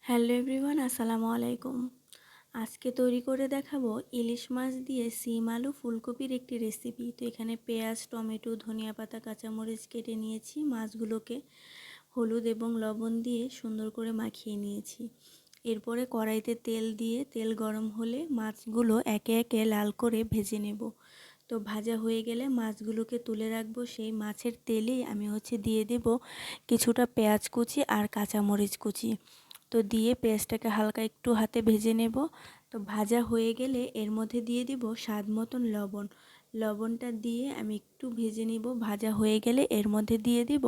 Hello everyone, আসসালামু আলাইকুম। আজকে তৈরি করে দেখাবো ইলিশ মাছ দিয়ে সিম আলু ফুলকপির একটি রেসিপি। তো এখানে পেঁয়াজ, টমেটো, ধনিয়া পাতা, কাঁচামরিচ কেটে নিয়েছি। মাছগুলোকে হলুদ এবং লবণ দিয়ে সুন্দর করে মাখিয়ে নিয়েছি। এরপরে কড়াইতে তেল দিয়ে তেল গরম হলে মাছগুলো একে একে লাল করে ভেজে নেব। তো ভাজা হয়ে গেলে মাছগুলোকে তুলে রাখবো। সেই মাছের তেলেই আমি দিয়ে দেব কিছুটা পেঁয়াজ কুচি আর কাঁচামরিচ কুচি। তো দিয়ে পেঁয়াজটাকে হালকা একটু হাতে ভেজে নেব। তো ভাজা হয়ে গেলে এর মধ্যে দিয়ে দিব স্বাদ মতন লবণ। লবণটা দিয়ে আমি একটু ভেজে নিব। ভাজা হয়ে গেলে এর মধ্যে দিয়ে দিব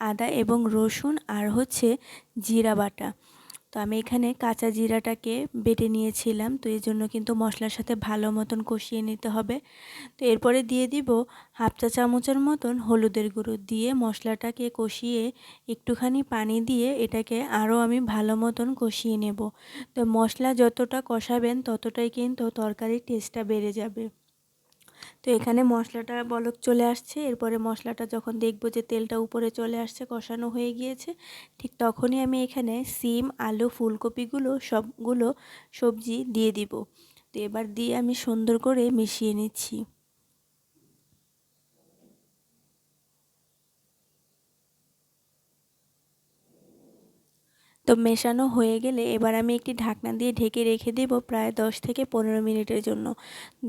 আদা এবং রসুন আর জিরা বাটা। তো আমি এখানে কাঁচা জিরাটাকে বেটে নিয়েছিলাম, তো এই জন্য কিন্তু মশলার সাথে ভালো মতন কষিয়ে নিতে হবে। তো এরপরে দিয়ে দিব হাফ চা চামচের মতন হলুদের গুঁড়ো, দিয়ে মশলাটাকে কষিয়ে একটুখানি পানি দিয়ে এটাকে আরও আমি ভালো মতন কষিয়ে নেব। তো মশলা যতটা কষাবেন ততটাই কিন্তু তরকারির টেস্টটা বেড়ে যাবে। তো এখানে মশলাটা বলক চলে আসছে। এরপরে মশলাটা যখন দেখব যে তেলটা উপরে চলে আসছে, কষানো হয়ে গিয়েছে, ঠিক তখনই আমি এখানে সিম, আলু, ফুলকপিগুলো সবগুলো সবজি দিয়ে দিব। তো এবার দিয়ে আমি সুন্দর করে মিশিয়ে নিচ্ছি। তো মেশানো হয়ে গেলে এবার আমি একটি ঢাকনা দিয়ে ঢেকে রেখে দেব প্রায় 10 থেকে 15 মিনিটের জন্য।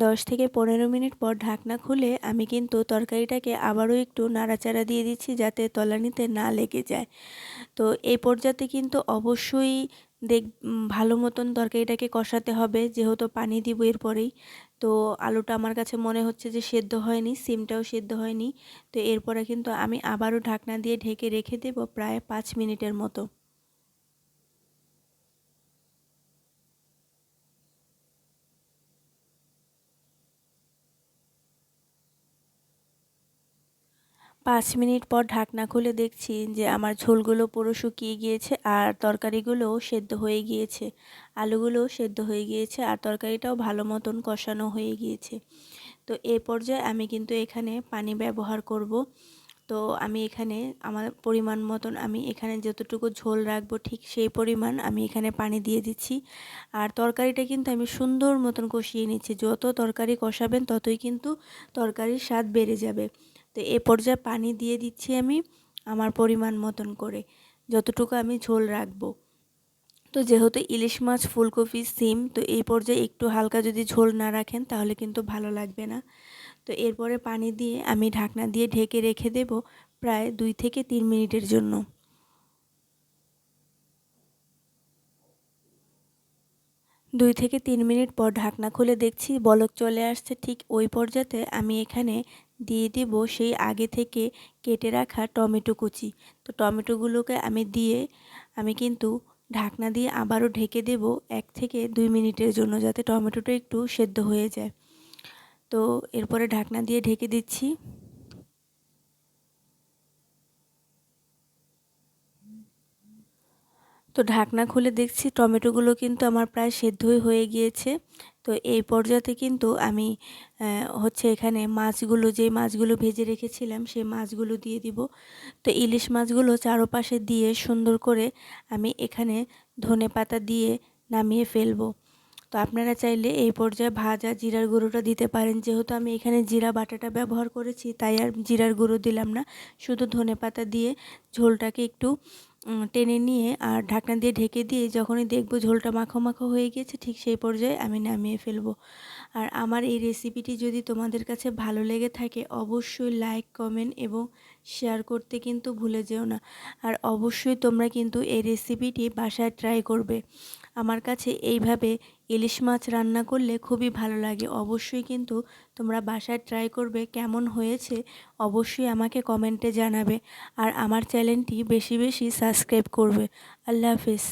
10 থেকে 15 মিনিট পর ঢাকনা খুলে আমি কিন্তু তরকারিটাকে আবারও একটু নাড়াচাড়া দিয়ে দিচ্ছি যাতে তলানিতে না লেগে যায়। তো এই পর্যায়ে কিন্তু অবশ্যই ভালো মতন তরকারিটাকে কষাতে হবে, যেহেতু পানি দিব এরপরেই। তো আলুটা আমার কাছে মনে হচ্ছে যে সেদ্ধ হয়নি, সিমটাও সেদ্ধ হয়নি। তো এরপরে কিন্তু আমি আবারও ঢাকনা দিয়ে ঢেকে রেখে দেব প্রায় 5 মিনিটের মতো। 5 মিনিট পর ঢাকনা খুলে দেখছি যে আমার ঝোলগুলো পুরো শুকিয়ে গিয়েছে আর তরকারিগুলোও সেদ্ধ হয়ে গিয়েছে। আলুগুলোও সেদ্ধ হয়ে গিয়েছে আর তরকারিটাও ভালো মতন কষানো হয়ে গিয়েছে। তো এই পর্যায়ে আমি কিন্তু এখানে পানি ব্যবহার করব। তো আমি এখানে আমার পরিমাণ মতন আমি এখানে যতটুকু ঝোল রাখবো ঠিক সেই পরিমাণ আমি এখানে পানি দিয়ে দিচ্ছি। আর তরকারিটা কিন্তু আমি সুন্দর মতন কষিয়ে নিচ্ছি। যত তরকারি কষাবেন ততই কিন্তু তরকারির স্বাদ বেড়ে যাবে। তো এ পর্যায়ে পানি দিয়ে দিচ্ছি আমি আমার পরিমাণ মতন করে, যতটুকু আমি ঝোল রাখবো। তো যেহেতু ইলিশ মাছ, ফুলকপি, সিম, তো এই পর্যায়ে একটু হালকা যদি ঝোল না রাখেন তাহলে কিন্তু ভালো লাগবে না। তো এরপরে পানি দিয়ে আমি ঢাকনা দিয়ে ঢেকে রেখে দেব প্রায় 2 থেকে 3 মিনিটের জন্য। 2 থেকে 3 মিনিট পর ঢাকনা খুলে দেখছি বলক চলে আসছে। ঠিক ওই পর্যাতে আমি এখানে দিয়ে দেব সেই আগে থেকে কেটে রাখা টমেটো কুচি। তো টমেটোগুলোকে আমি দিয়ে আমি কিন্তু ঢাকনা দিয়ে আবারও ঢেকে দেব 1 থেকে 2 মিনিটের জন্য, যাতে টমেটোটা একটু সেদ্ধ হয়ে যায়। তো এরপরে ঢাকনা দিয়ে ঢেকে দিচ্ছি। তো ঢাকনা খুলে দেখছি টমেটোগুলো কিন্তু আমার প্রায় সেদ্ধই হয়ে গিয়েছে। তো এই পর্যাতে কিন্তু আমি এখানে মাছগুলো, যে মাছগুলো ভেজে রেখেছিলাম সেই মাছগুলো দিয়ে দিব। তো ইলিশ মাছগুলো চারপাশে দিয়ে সুন্দর করে আমি এখানে ধনেপাতা দিয়ে নামিয়ে ফেলবো। তো আপনারা চাইলে এই পর্যায়ে ভাজা জিরার গুঁড়োটা দিতে পারেন। যেহেতু আমি এখানে জিরা বাটাটা ব্যবহার করেছি তাই আর জিরার গুঁড়ো দিলাম না। শুধু ধনেপাতা দিয়ে ঝোলটাকে একটু টেনে নিয়ে আর ঢাকনা দিয়ে ঢেকে দিয়ে যখনই দেখব ঝোলটা মাখো মাখো হয়ে গিয়েছে ঠিক সেই পর্যায়ে আমি নামিয়ে ফেলবো। আর আমার এই রেসিপিটি যদি তোমাদের কাছে ভালো লেগে থাকে অবশ্যই লাইক, কমেন্ট এবং শেয়ার করতে কিন্তু ভুলে যেও না। আর অবশ্যই তোমরা কিন্তু এই রেসিপিটি বাসায় ট্রাই করবে। আমার কাছে এইভাবে ইলিশ মাছ রান্না করলে খুবই ভালো লাগে। অবশ্যই কিন্তু তোমরা বাসায় ট্রাই করবে, কেমন হয়েছে অবশ্যই আমাকে কমেন্টে জানাবে। আর আমার চ্যানেলটি বেশি বেশি সাবস্ক্রাইব করবে। আল্লাহ হাফেজ।